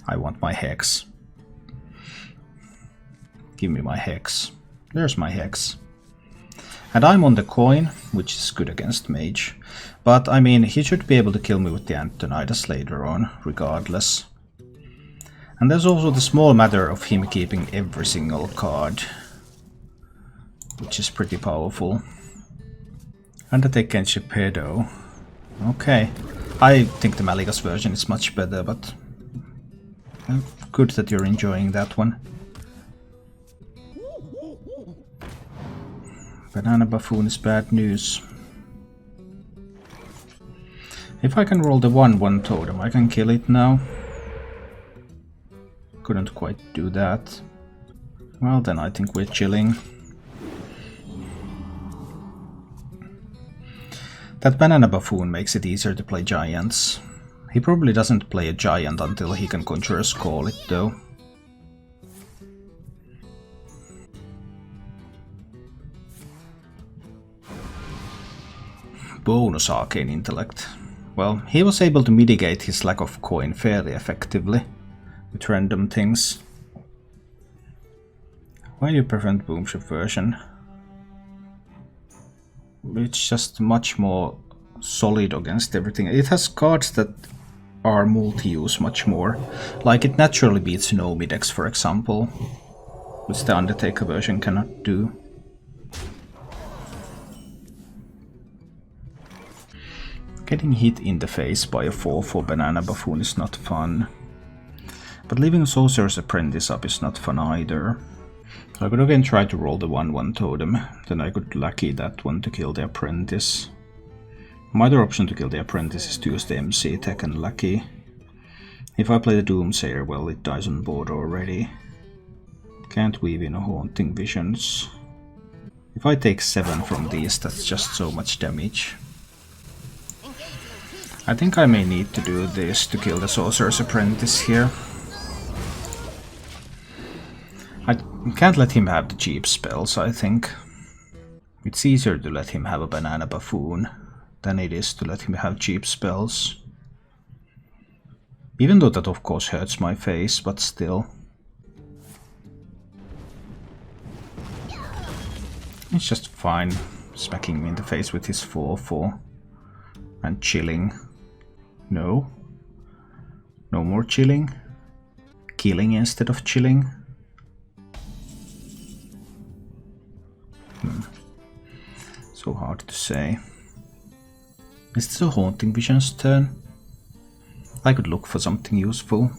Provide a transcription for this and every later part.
I want my Hex. Give me my Hex. There's my Hex. And I'm on the coin, which is good against Mage. But I mean, he should be able to kill me with the Antonidas later on, regardless. And there's also the small matter of him keeping every single card, which is pretty powerful. Undertaker and Geppetto. Okay. I think the Malygos version is much better, but good that you're enjoying that one. Banana Buffoon is bad news. If I can roll the 1/1 totem, I can kill it now. Couldn't quite do that. Well, then I think we're chilling. That Banana Buffoon makes it easier to play giants. He probably doesn't play a giant until he can Conjurer's Call it, though. Bonus Arcane Intellect. Well, he was able to mitigate his lack of coin fairly effectively with random things. Why do you prefer the Boomship version? It's just much more solid against everything. It has cards that are multi-use much more. Like it naturally beats no Midex, for example, which the Undertaker version cannot do. Getting hit in the face by a 4/4 Banana Buffoon is not fun. But leaving Sorcerer's Apprentice up is not fun either. So I could again try to roll the 1/1 totem, then I could lucky that one to kill the Apprentice. My other option to kill the Apprentice is to use the MC tech and lucky. If I play the Doomsayer, well, it dies on board already. Can't weave in a Haunting Visions. If I take 7 from these, that's just so much damage. I think I may need to do this to kill the Sorcerer's Apprentice here. I can't let him have the cheap spells, I think. It's easier to let him have a Banana Buffoon than it is to let him have cheap spells. Even though that of course hurts my face, but still. It's just fine smacking me in the face with his 4/4 and chilling. No. No more chilling. Killing instead of chilling. So hard to say. Is this a Haunting Vision's turn? I could look for something useful.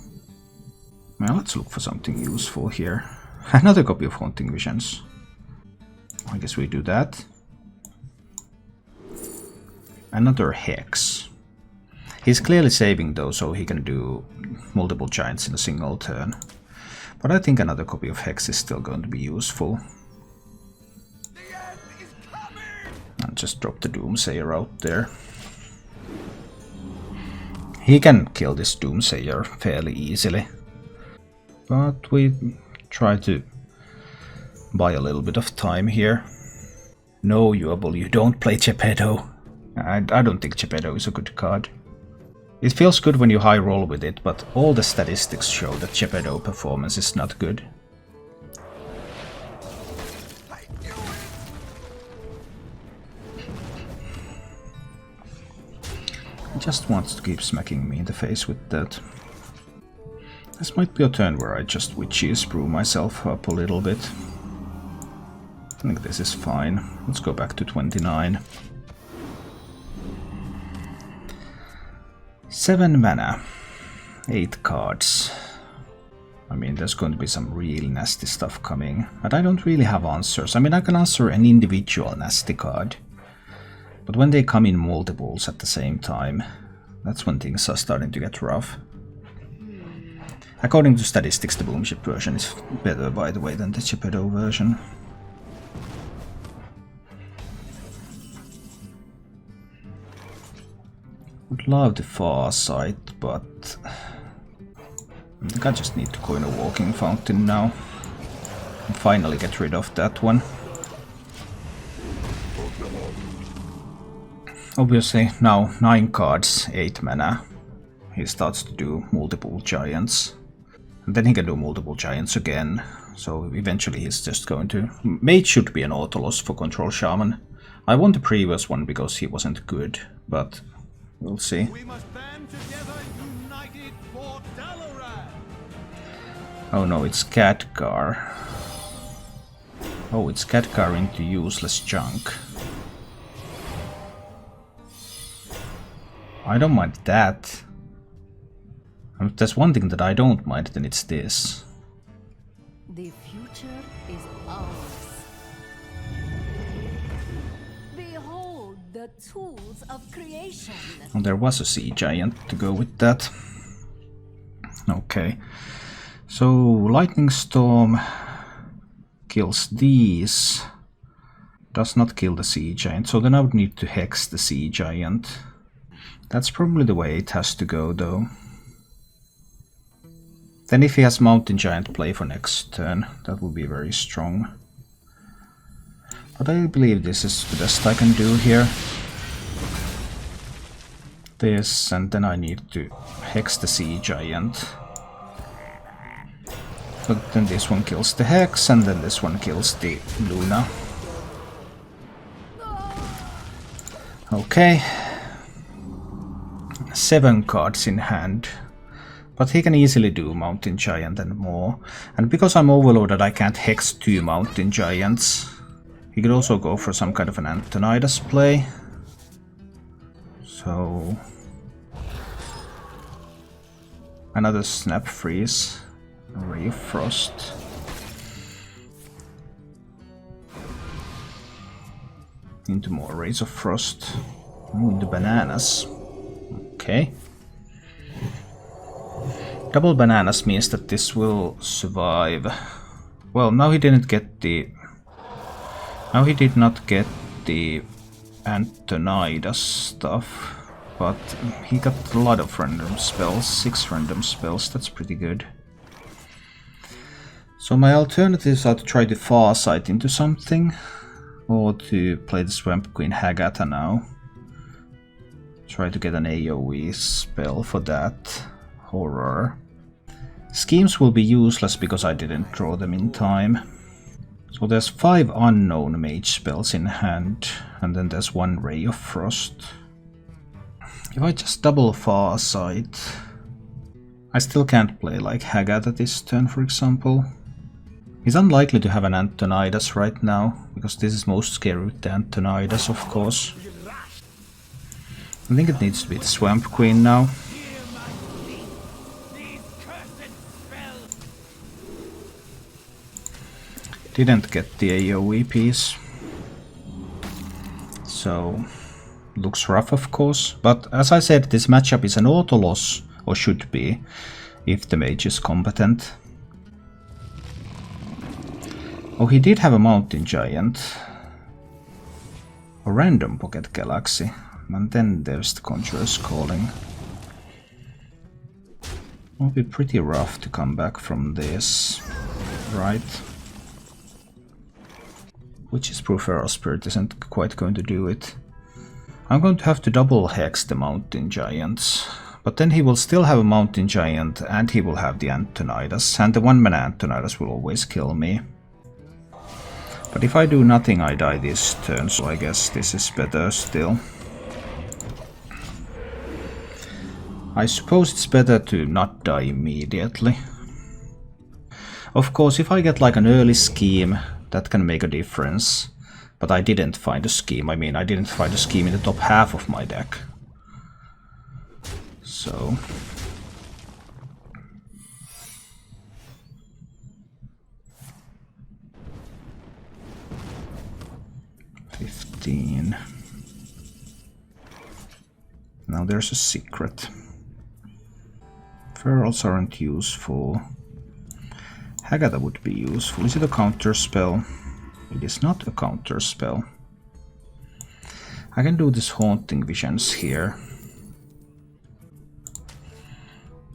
Well, let's look for something useful here. Another copy of Haunting Visions. I guess we do that. Another Hex. He's clearly saving though, so he can do multiple giants in a single turn. But I think another copy of Hex is still going to be useful. I'll just drop the Doomsayer out there. He can kill this Doomsayer fairly easily. But we try to buy a little bit of time here. No, Yuabul, you don't play Geppetto. I don't think Geppetto is a good card. It feels good when you high roll with it, but all the statistics show that Geppetto performance is not good. He just wants to keep smacking me in the face with that. This might be a turn where I just witches brew myself up a little bit. I think this is fine. Let's go back to 29. 7 mana. 8 cards. I mean, there's going to be some really nasty stuff coming. But I don't really have answers. I mean, I can answer an individual nasty card. But when they come in multiples at the same time, that's when things are starting to get rough. According to statistics, the Boomship version is better, by the way, than the Geppetto version. Would love the Far Sight, but I think I just need to coin a Walking Fountain now and finally get rid of that one. Obviously, now 9 cards, 8 mana. He starts to do multiple giants. And then he can do multiple giants again. So eventually he's just going to... Mage should be an auto loss for Control Shaman. I won the previous one because he wasn't good, but we'll see. We must band together, united for Dalaran. Oh no, it's Khadgar. Oh, it's Khadgar into useless junk. I don't mind that. If there's one thing that I don't mind, then it's this. The future is ours. Behold the tools of creation. And there was a sea giant to go with that. Okay. So lightning storm kills these. Does not kill the sea giant. So then I would need to hex the sea giant. That's probably the way it has to go though. Then if he has Mountain Giant play for next turn, that would be very strong. But I believe this is the best I can do here. This, and then I need to hex the Sea Giant. But then this one kills the Hex, and then this one kills the Luna. Okay. 7 cards in hand. But he can easily do Mountain Giant and more. And because I'm overloaded, I can't hex 2 Mountain Giants. He could also go for some kind of an Antonidas play. So... another Snap Freeze. A Ray of Frost. Into more Rays of Frost. Ooh, into bananas. Okay. Double bananas means that this will survive. Well, now he didn't get the... now he did not get the Antonidas stuff. But he got a lot of random spells. 6 random spells, that's pretty good. So my alternatives are to try to Farsight into something. Or to play the Swamp Queen Hagatha now. Try to get an AoE spell for that. Horror. Schemes will be useless because I didn't draw them in time. So there's 5 unknown mage spells in hand, and then there's 1 Ray of Frost. If I just double Farsight, I still can't play like Hagatha this turn, for example. He's unlikely to have an Antonidas right now, because this is most scary with the Antonidas, of course. I think it needs to be the Swamp Queen now. Didn't get the AoE piece. So, looks rough of course. But as I said, this matchup is an auto loss, or should be, if the mage is competent. Oh, he did have a Mountain Giant. A random Pocket Galaxy. And then there's the Conjurer's Calling. It'll be pretty rough to come back from this, right? Witch's Proof Feral Spirit isn't quite going to do it. I'm going to have to double hex the Mountain Giants. But then he will still have a Mountain Giant and he will have the Antonidas. And the 1-mana Antonidas will always kill me. But if I do nothing, I die this turn, so I guess this is better still. I suppose it's better to not die immediately. Of course, if I get like an early scheme, that can make a difference. But I didn't find a scheme. I mean, I didn't find a scheme in the top half of my deck. So... Now there's a secret. Ferals aren't useful. Hagatha would be useful. Is it a counter spell? It is not a counter spell. I can do this Haunting Visions here.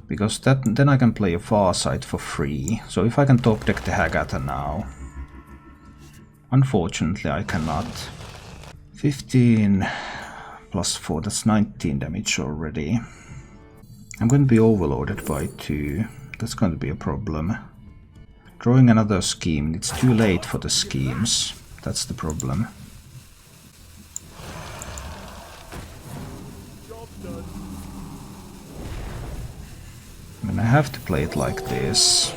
Because then I can play a Farsight for free. So if I can top deck the Hagatha now. Unfortunately I cannot. 15 plus 4, that's 19 damage already. I'm going to be overloaded by 2. That's going to be a problem. Drawing another scheme, it's too late for the schemes. That's the problem. I mean, I have to play it like this.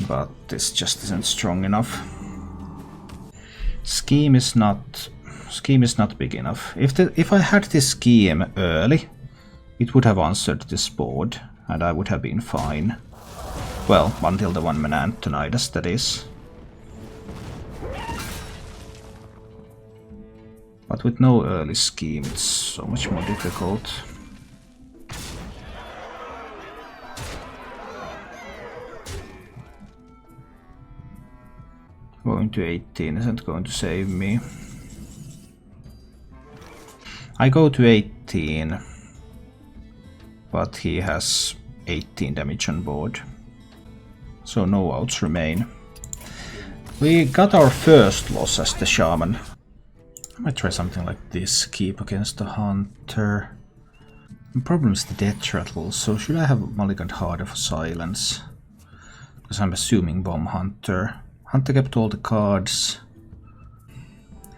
But this just isn't strong enough. Scheme is not big enough. If I had this scheme early, it would have answered this board, and I would have been fine. Well, until the 1-mana Antonidas, that is. But with no early scheme, it's so much more difficult. Going to 18 isn't going to save me. I go to 18, but he has 18 damage on board. So no outs remain. We got our first loss as the Shaman. I might try something like this, keep against the Hunter. The problem is the death rattle, so should I have Mulliganed Harder for silence? Because I'm assuming Bomb Hunter. Hunter kept all the cards,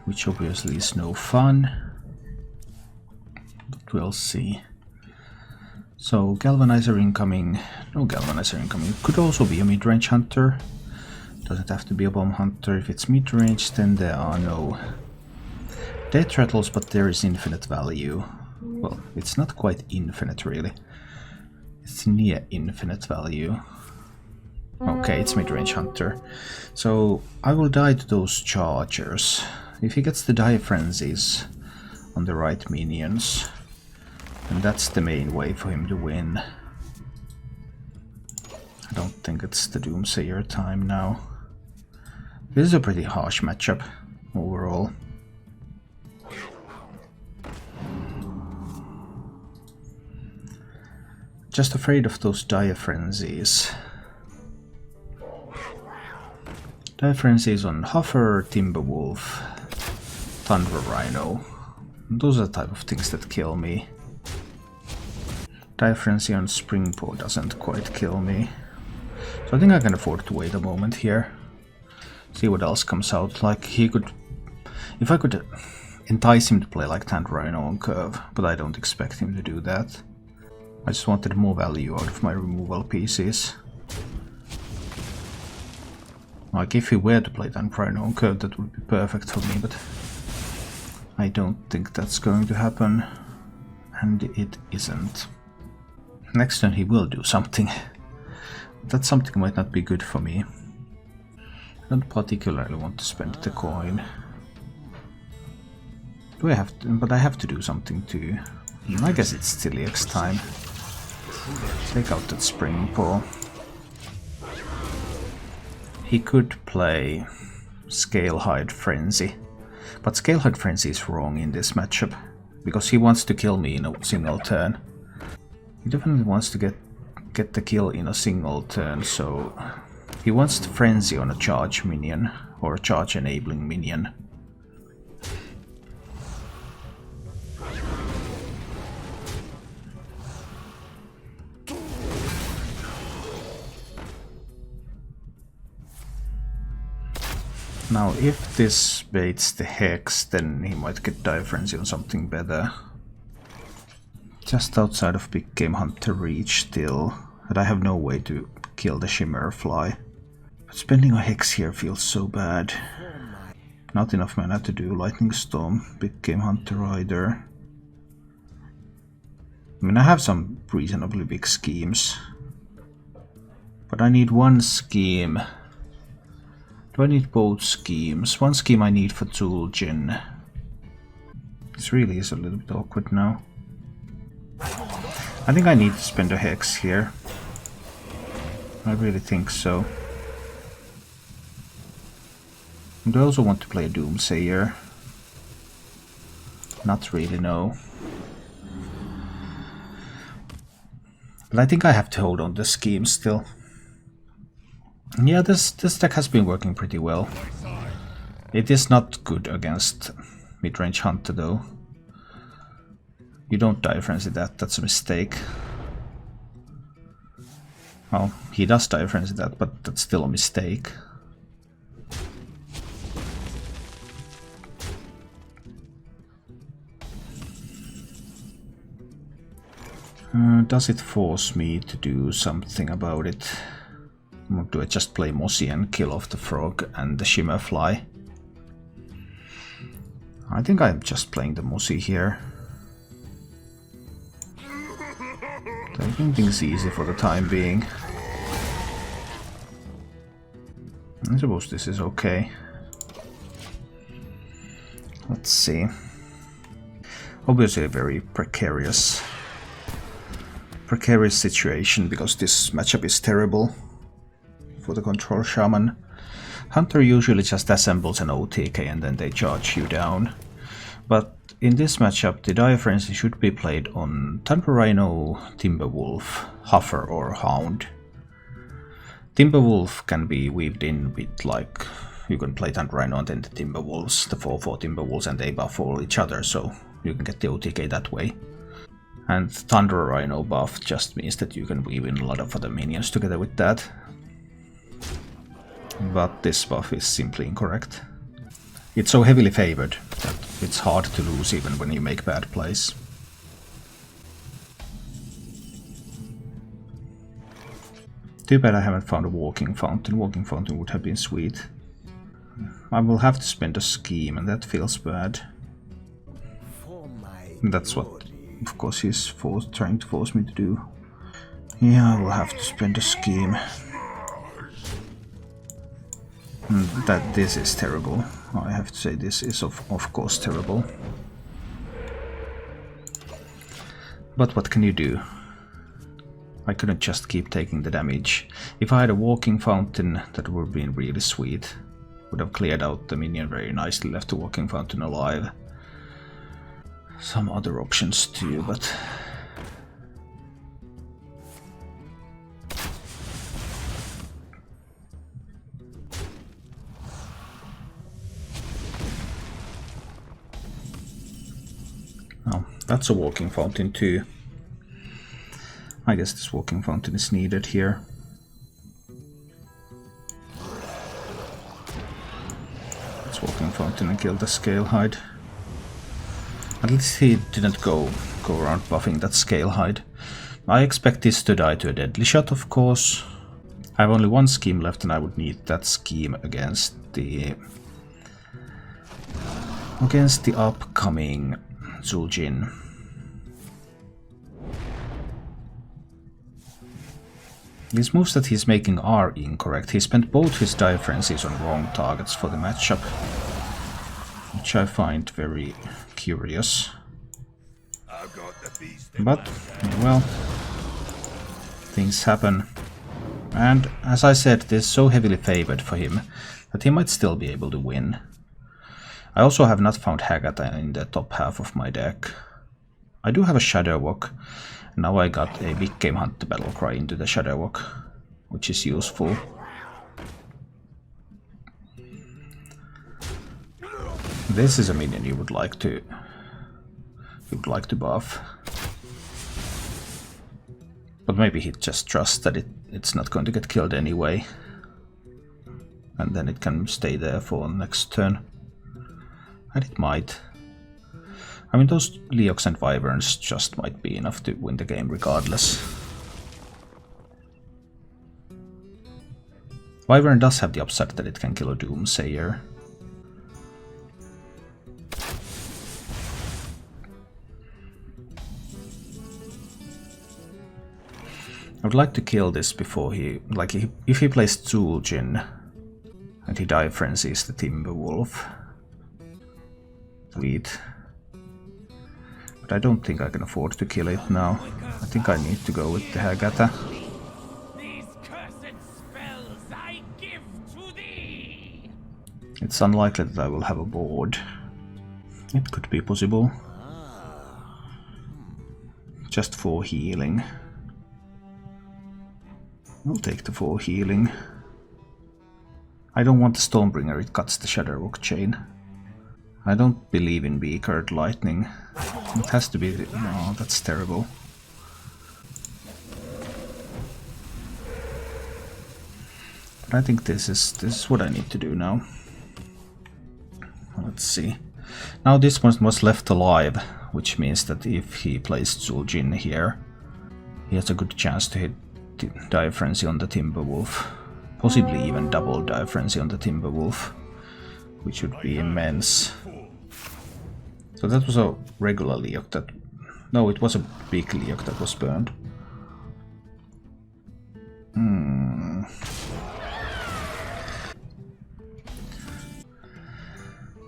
which obviously is no fun, but we'll see. So Galvanizer incoming, no Galvanizer incoming, could also be a Midrange Hunter, doesn't have to be a Bomb Hunter. If it's Midrange, then there are no death rattles, but there is infinite value. Well, it's not quite infinite really, it's near infinite value. Okay, it's Midrange Hunter. So I will die to those chargers. If he gets the Die Frenzies on the right minions, and that's the main way for him to win. I don't think it's the Doomsayer time now. This is a pretty harsh matchup overall. Just afraid of those Dire Frenzies. Dire Frenzies on Huffer, Timberwolf, Thunder Rhino. Those are the type of things that kill me. Dire Frenzy on Springpaw doesn't quite kill me. So I think I can afford to wait a moment here. See what else comes out. Like he could... If I could entice him to play like Thunder Rhino on curve, but I don't expect him to do that. I just wanted more value out of my removal pieces. Like if he were to play Thunder Rhino on curve, that would be perfect for me, but I don't think that's going to happen, and it isn't. Next turn he will do something. That something might not be good for me. I don't particularly want to spend the coin. Do I have to? But I have to do something too. I guess it's Styliax time. Take out that Springpaw. He could play Scalehide Frenzy, but Scalehide Frenzy is wrong in this matchup, because he wants to kill me in a single turn. He definitely wants to get the kill in a single turn, so he wants to Frenzy on a charge minion, or a charge enabling minion. Now, if this baits the Hex, then he might get Die Frenzy on something better. Just outside of Big Game Hunter reach still, and I have no way to kill the Shimmer Fly. But spending a Hex here feels so bad. Not enough mana to do Lightning Storm, Big Game Hunter either. I mean, I have some reasonably big schemes, but I need one scheme. Do I need both schemes? One scheme I need for Zul'jin. This really is a little bit awkward now. I think I need to spend a Hex here. I really think so. And I also want to play a Doomsayer. Not really, no. But I think I have to hold on to the scheme still. Yeah, this deck has been working pretty well. It is not good against Midrange Hunter though. You don't Die Frenzy that, that's a mistake. Well, he does die frenzy that, but that's still a mistake. Does it force me to do something about it? Or do I just play Mossy and kill off the frog and the Shimmerfly? I think I'm just playing the Mossy here. Taking things easy for the time being. I suppose this is okay. Let's see. Obviously a very precarious situation because this matchup is terrible for the Control Shaman. Hunter usually just assembles an OTK and then they charge you down. But in this matchup the Dire Frenzy should be played on Thunder Rhino, Timberwolf, Huffer or Hound. Timberwolf can be weaved in with, like, you can play Thunder Rhino and then the Timberwolves, the 4/4 Timberwolves, and they buff all each other, so you can get the OTK that way. And Thunder Rhino buff just means that you can weave in a lot of other minions together with that. But this buff is simply incorrect. It's so heavily favored that it's hard to lose even when you make bad plays. Too bad I haven't found a walking fountain. Walking fountain would have been sweet. I will have to spend a scheme and that feels bad. That's what, of course, he's trying to force me to do. Yeah, I will have to spend a scheme. This is terrible. I have to say this is of course terrible. But what can you do? I couldn't just keep taking the damage. If I had a walking fountain, that would have been really sweet. Would have cleared out the minion very nicely, left the walking fountain alive. Some other options too, but... oh, that's a walking fountain too. I guess this walking fountain is needed here. Let's walking fountain and kill the Scalehide. At least he didn't go around buffing that Scalehide. I expect this to die to a deadly shot, of course. I have only one scheme left and I would need that scheme against the upcoming Zul'jin. These moves that he's making are incorrect. He spent both his Dire Frenzies on wrong targets for the matchup, which I find very curious. But, well, things happen. And as I said, this is so heavily favored for him that he might still be able to win. I also have not found Hagata in the top half of my deck. I do have a Shadow Walk. Now I got a Big Game Hunter Battlecry into the Shadow Walk, which is useful. This is a minion you would like to buff. But maybe he just trusts that it's not going to get killed anyway. And then it can stay there for next turn. And it might. I mean, those Leox and Wyverns just might be enough to win the game regardless. Wyvern does have the upside that it can kill a Doomsayer. I would like to kill this before he... if he plays Zul'jin and he Dire Frenzies the Timberwolf. Sweet. But I don't think I can afford to kill it now. I think I need to go with the Hagata. These cursed spells I give to thee. It's unlikely that I will have a board. It could be possible. Just 4 healing. I'll take the 4 healing. I don't want the Stormbringer, it cuts the Shadowrock chain. I don't believe in Beakered Lightning. It has to be... no, that's terrible. I think this is what I need to do now. Let's see. Now this one was left alive, which means that if he plays Zul'jin here, he has a good chance to hit Dire Frenzy on the Timberwolf. Possibly even double Dire Frenzy on the Timberwolf, which would be immense. So that was a regular Leok that... No, it was a big Leok that was burned.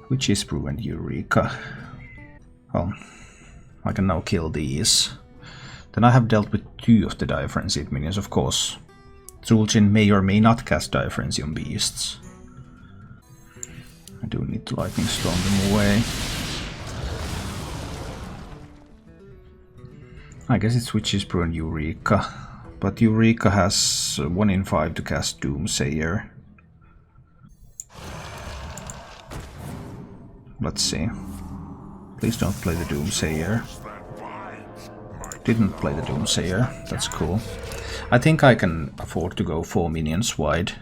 Witch's Brew and Eureka. Well, I can now kill these. Then I have dealt with 2 of the Dire Frenzied minions, of course. Zul'jin may or may not cast Dire Frenzy on beasts. I do need to Lightning Storm them away. I guess it's Witch's Brew and Eureka. But Eureka has 1 in 5 to cast Doomsayer. Let's see. Please don't play the Doomsayer. Didn't play the Doomsayer. That's cool. I think I can afford to go 4 minions wide,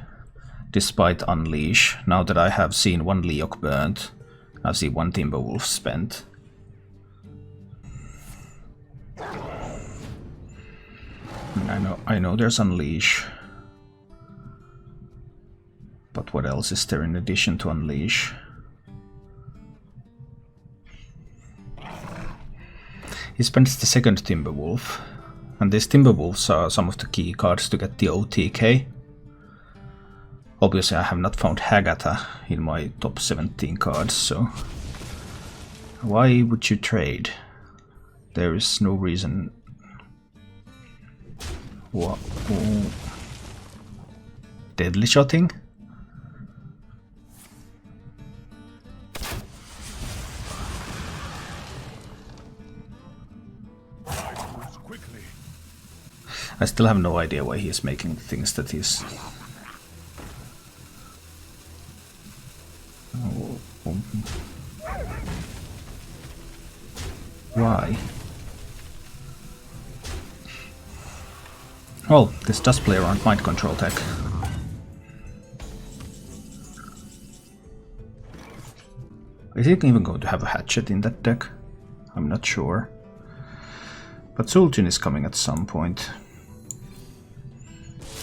despite Unleash. Now that I have seen 1 Leok burnt, I've seen 1 Timberwolf spent. I know there's Unleash. But what else is there in addition to Unleash? He spends the second Timberwolf, and these Timberwolves are some of the key cards to get the OTK. Obviously I have not found Hagatha in my top 17 cards, so why would you trade? There is no reason. What? Deadly Shotting? I still have no idea why he's making things that he's... Why? Well, this does play around Mind Control tech. Is he even going to have a Hatchet in that deck? I'm not sure. But Zul'jin is coming at some point.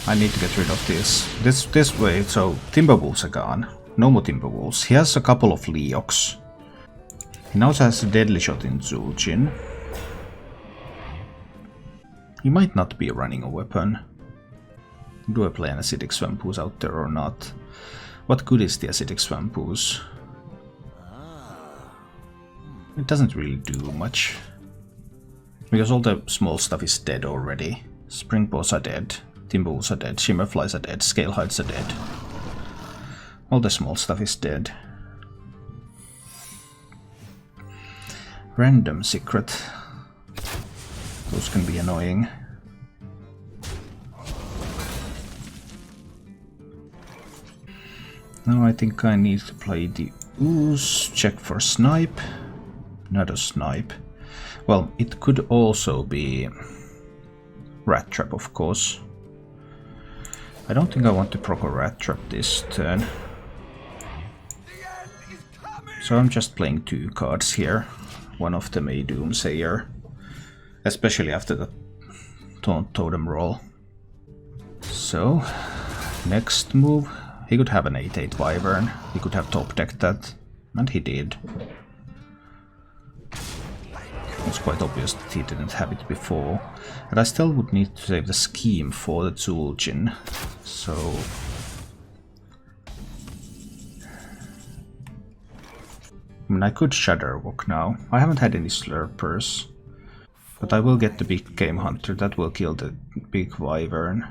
I need to get rid of this way, so Timberwolves are gone. No more Timberwolves. He has a couple of Leoks. He now has a Deadly Shot in Zul'jin. He might not be running a weapon. Do I play an Acidic Swampooze out there or not? What good is the Acidic Swampooze? It doesn't really do much. Because all the small stuff is dead already. Springpaws are dead. Timberwolves are dead, Shimmerflies are dead, Scalehides are dead. All the small stuff is dead. Random Secret. Those can be annoying. Now I think I need to play the Ooze, check for Snipe. Not a Snipe. Well, it could also be Rat Trap, of course. I don't think I want to proc a Rat Trap this turn. So I'm just playing 2 cards here. One of them a Doomsayer. Especially after the Taunt Totem roll. So, next move. He could have an 8/8 Wyvern. He could have top decked that. And he did. It's quite obvious that he didn't have it before. And I still would need to save the scheme for the Zul'jin. So... I mean, I could Shudderwock now. I haven't had any Slurpers. But I will get the big Game Hunter. That will kill the big Wyvern.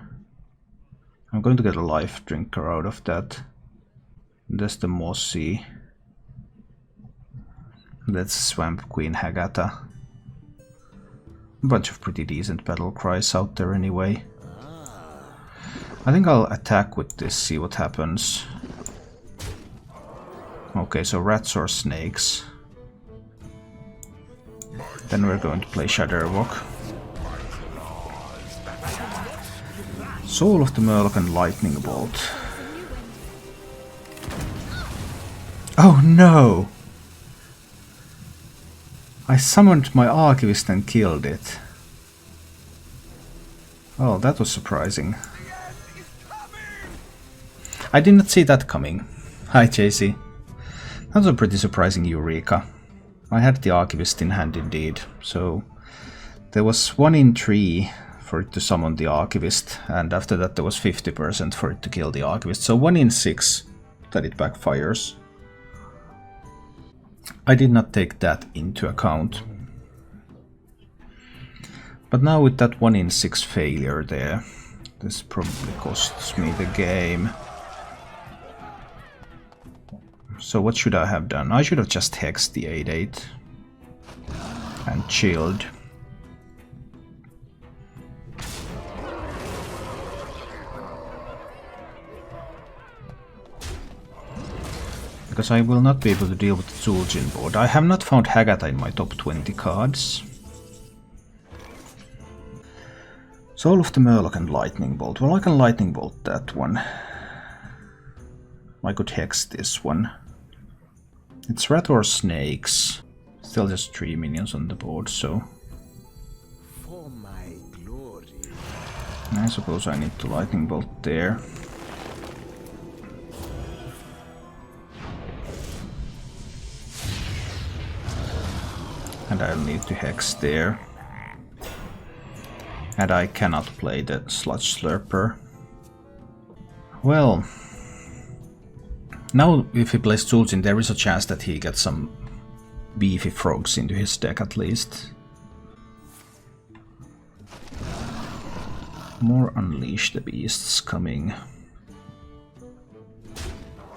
I'm going to get a Life Drinker out of that. That's the Mossy. That's Swamp Queen Hagatha. A bunch of pretty decent battle cries out there anyway. I think I'll attack with this, see what happens. Okay, so rats or snakes. Then we're going to play Shudderwock. Soul of the Merlock and Lightning Bolt. no! I summoned my Archivist and killed it. Oh, that was surprising. I did not see that coming. Hi, JC. That was a pretty surprising Eureka. I had the Archivist in hand indeed, so there was 1 in 3 for it to summon the Archivist, and after that there was 50% for it to kill the Archivist, so 1 in 6 that it backfires. I did not take that into account. But now with that 1 in 6 failure there, this probably costs me the game. So what should I have done? I should have just hexed the 8/8 and chilled. Because I will not be able to deal with the Zul'jin board. I have not found Hagatha in my top 20 cards. Soul of the Murloc and Lightning Bolt. Well, I can Lightning Bolt that one. I could hex this one. It's rat or snakes. Still just 3 minions on the board, so... For my glory. I suppose I need to Lightning Bolt there. And I'll need to hex there. And I cannot play the Sludge Slurper. Well... Now, if he plays Zul'jin, there is a chance that he gets some beefy frogs into his deck at least. More Unleash the Beasts coming.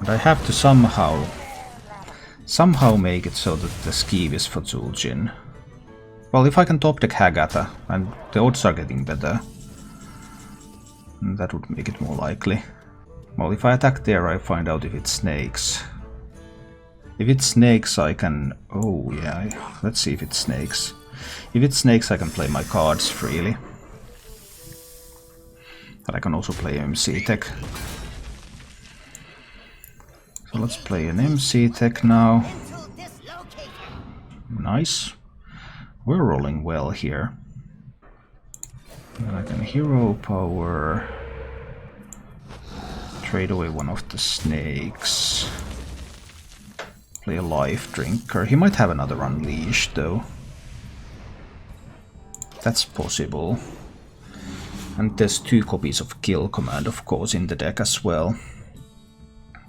And I have to somehow make it so that the Skeeve is for Zul'jin. Well, if I can top deck Hagatha, and the odds are getting better, that would make it more likely. Well, if I attack there, I find out if it's snakes. If it's snakes, I can... Oh, yeah, let's see if it's snakes. If it's snakes, I can play my cards freely. But I can also play MC Tech. So let's play an MC Tech now. Nice. We're rolling well here. And I can Hero Power... Trade away one of the snakes. Play a Life Drinker. He might have another Unleash though. That's possible. And there's 2 copies of Kill Command of course in the deck as well.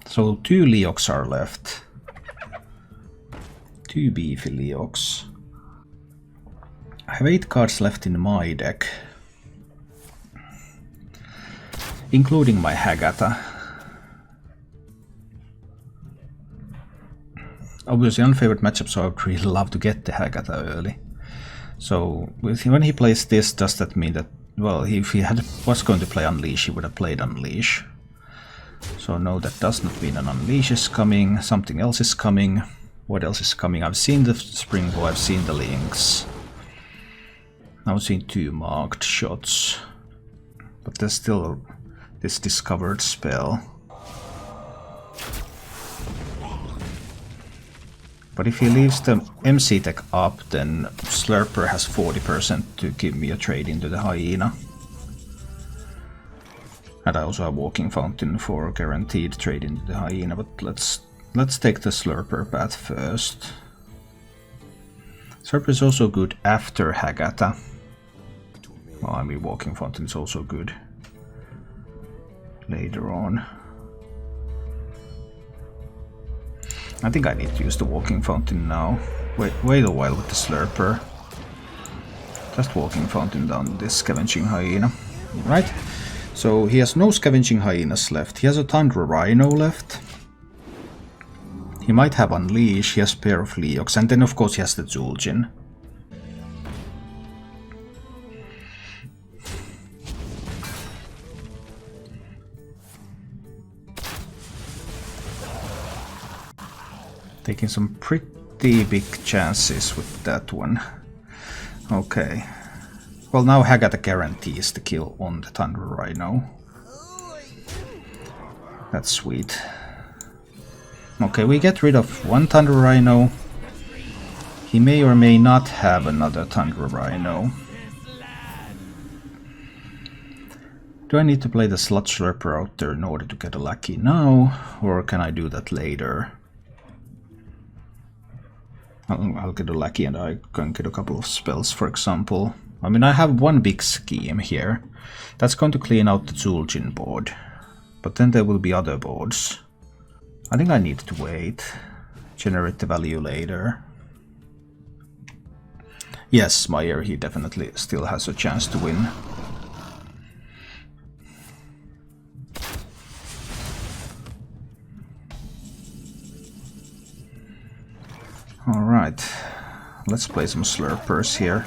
So 2 Leox are left. 2 beefy Leox. I have 8 cards left in my deck. Including my Hagatha. Obviously unfavored matchup, so I would really love to get the Hagatha early. So when he plays this, does that mean that, well, if he was going to play Unleash, he would have played Unleash. So no, that does not mean an Unleash is coming, something else is coming. What else is coming? I've seen the Springbow, I've seen the Lynx. I've seen 2 marked shots. But there's still this discovered spell. But if he leaves the MC Tech up, then Slurper has 40% to give me a trade into the Hyena. And I also have Walking Fountain for guaranteed trade into the Hyena, but let's take the Slurper path first. Slurper is also good after Hagatha. Well, I mean Walking Fountain is also good later on. I think I need to use the Walking Fountain now. Wait a while with the Slurper. Just Walking Fountain down this Scavenging Hyena. Right? So he has no Scavenging Hyenas left. He has a Tundra Rhino left. He might have Unleash, he has a pair of Leox, and then of course he has the Zul'jin. Taking some pretty big chances with that one. Okay. Well, now Hagatha guarantees the kill on the Tundra Rhino. That's sweet. Okay, we get rid of one Thunder Rhino. He may or may not have another Thunder Rhino. Do I need to play the Sludge Slurper out there in order to get a Lucky now, or can I do that later? I'll get a Lucky and I can get a couple of spells, for example. I mean, I have one big scheme here. That's going to clean out the Zul'jin board. But then there will be other boards. I think I need to wait. Generate the value later. Yes, Meyer, he definitely still has a chance to win. Alright, let's play some Slurpers here.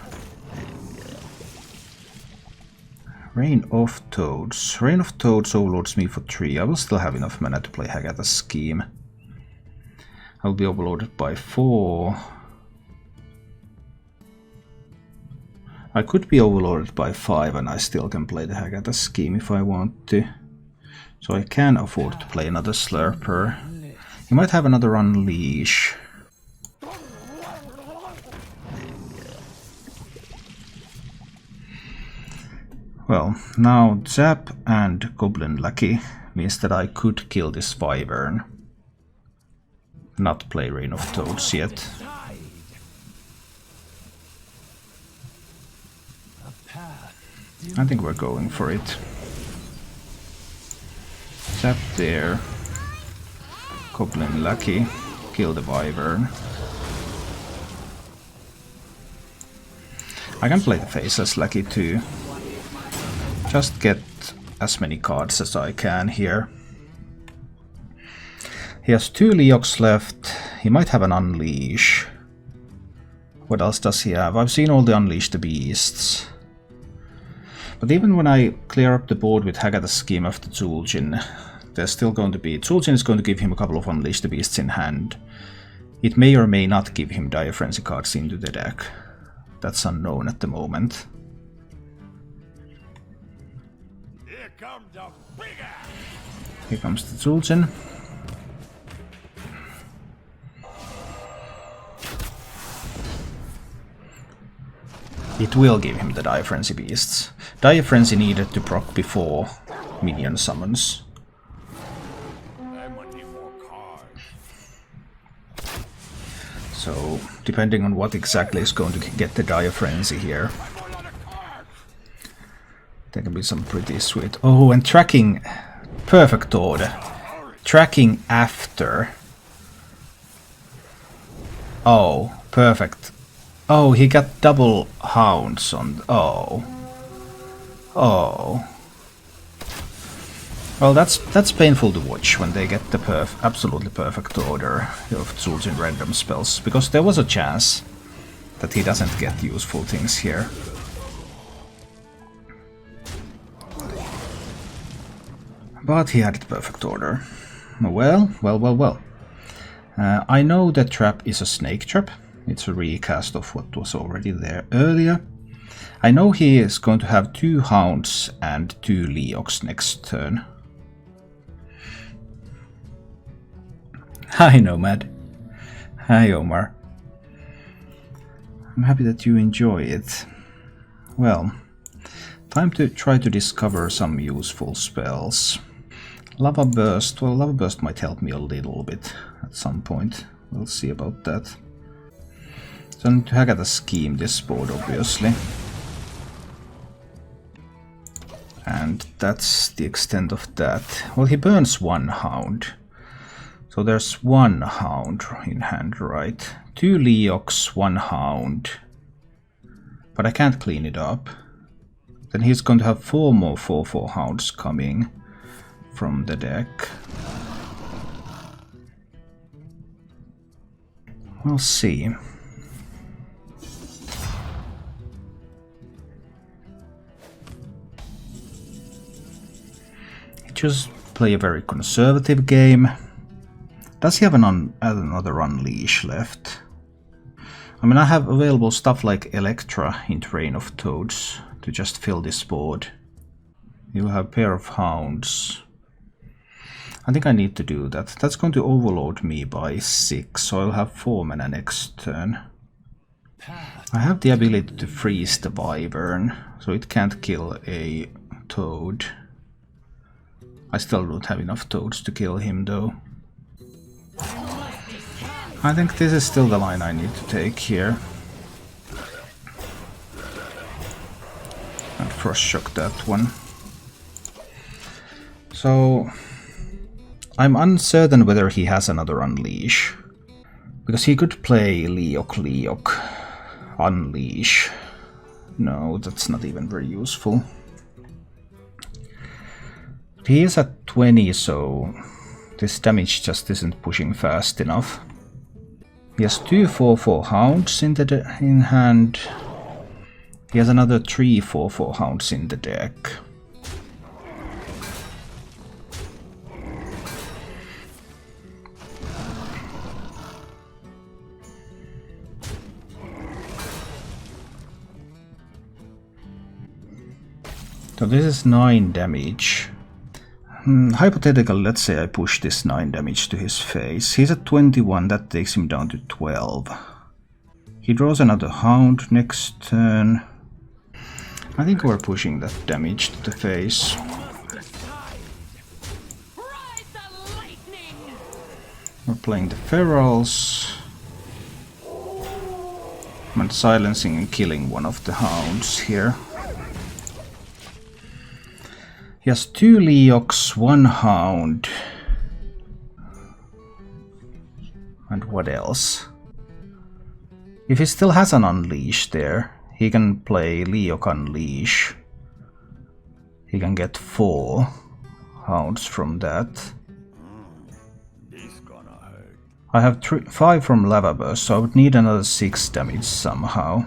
Rain of Toads. Rain of Toads overloads me for 3. I will still have enough mana to play Hagatha's Scheme. I'll be overloaded by 4. I could be overloaded by 5 and I still can play the Hagatha's Scheme if I want to. So I can afford to play another Slurper. He might have another Unleash. Well, now Zap and Goblin Lucky means that I could kill this Wyvern. Not play Rain of Toads yet. I think we're going for it. Zap there. Goblin Lucky. Kill the Wyvern. I can play the Faceless Lucky too. Just get as many cards as I can here. He has 2 Leox left. He might have an Unleash. What else does he have? I've seen all the Unleash the Beasts. But even when I clear up the board with Hagatha's Scheme after Zul'jin, there's still going to be... Zul'jin is going to give him a couple of Unleash the Beasts in hand. It may or may not give him Dire Frenzy cards into the deck. That's unknown at the moment. Here comes the Zul'jin. It will give him the Dire Frenzy Beasts. Dire Frenzy needed to proc before minion summons. So, depending on what exactly is going to get the Dire Frenzy here, there can be some pretty sweet... Oh, and tracking... Perfect order. Tracking after. Oh, perfect. Oh, he got double hounds on... Oh. Oh. Well, that's painful to watch when they get the absolutely perfect order of Zul'jin random spells, because there was a chance that he doesn't get useful things here. But he had the perfect order. Well. I know that trap is a snake trap. It's a recast of what was already there earlier. I know he is going to have 2 Hounds and 2 Leox next turn. Hi Nomad. Hi Omar. I'm happy that you enjoy it. Well, time to try to discover some useful spells. Lava Burst, well, Lava Burst might help me a little bit at some point. We'll see about that. So I need to Hagatha's Scheme this board, obviously. And that's the extent of that. Well, he burns 1 Hound. So there's 1 Hound in hand, right? 2 Leox, 1 Hound. But I can't clean it up. Then he's going to have 4 more 4/4 Hounds coming from the deck. We'll see. Just play a very conservative game. Does he have another Unleash left? I mean, I have available stuff like Electra in Rain of Toads to just fill this board. You have a pair of Hounds. I think I need to do that. That's going to overload me by 6, so I'll have 4 mana next turn. I have the ability to freeze the Wyvern, so it can't kill a toad. I still don't have enough toads to kill him though. I think this is still the line I need to take here. And Frost Shock that one. So I'm uncertain whether he has another Unleash. Because he could play Leok, Unleash. No, that's not even very useful. He is at 20, so this damage just isn't pushing fast enough. He has 2 4/4 hounds in hand. He has another 3 4/4 hounds in the deck. So this is 9 damage. Hypothetically, let's say I push this 9 damage to his face. He's at 21, that takes him down to 12. He draws another hound next turn. I think we're pushing that damage to the face. We're playing the Ferals. And silencing and killing one of the hounds here. He has 2 Leoks, 1 hound. And what else? If he still has an Unleash there, he can play Leok Unleash. He can get 4 hounds from that. I have 5 from Lava Burst, so I would need another 6 damage somehow.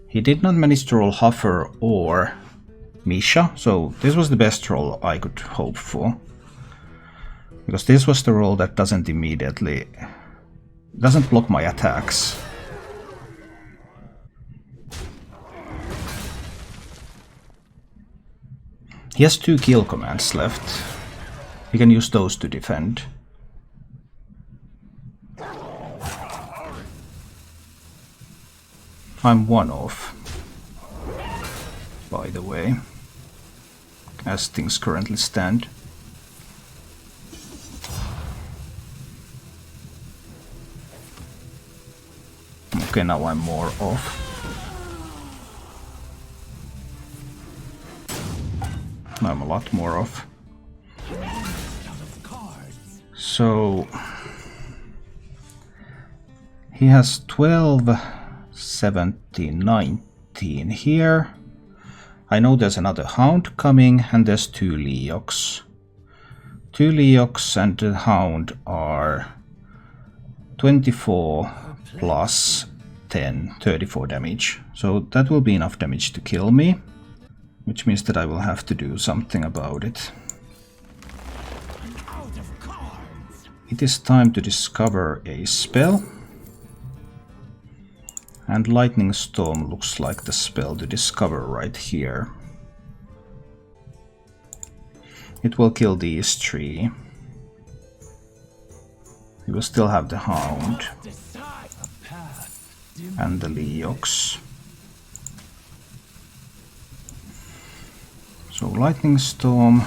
He did not manage to roll Huffer or Misha, so this was the best roll I could hope for. Because this was the roll that doesn't block my attacks. He has 2 kill commands left. He can use those to defend. I'm 1 off, by the way, as things currently stand. Okay, now I'm more off. I'm a lot more off. So he has 12, 17, 19 here. I know there's another hound coming, and there's 2 Leoks. 2 Leoks and the hound are 24 plus 10, 34 damage. So that will be enough damage to kill me, which means that I will have to do something about it. It is time to discover a spell. And Lightning Storm looks like the spell to discover right here. It will kill these 3. We will still have the hound and the Leoks. So Lightning Storm.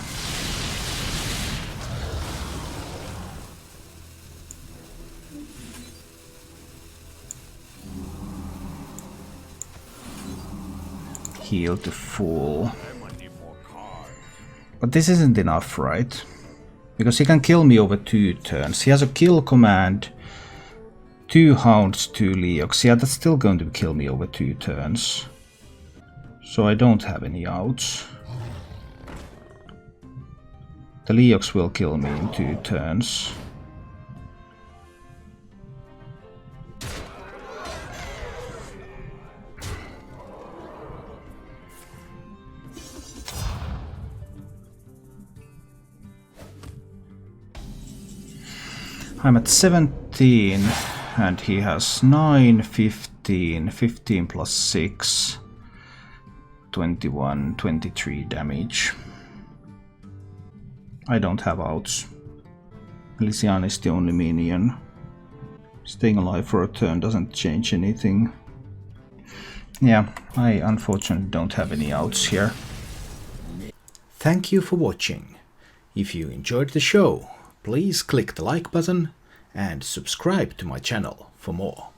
Heal to full. But this isn't enough, right? Because he can kill me over 2 turns. He has a kill command, 2 hounds, 2 Leoks. Yeah, that's still going to kill me over 2 turns. So I don't have any outs. The Leoks will kill me in 2 turns. I'm at 17 and he has 9, 15, 15 plus 6, 21, 23 damage. I don't have outs. Lysian is the only minion. Staying alive for a turn doesn't change anything. Yeah, I unfortunately don't have any outs here. Thank you for watching. If you enjoyed the show, please click the like button and subscribe to my channel for more.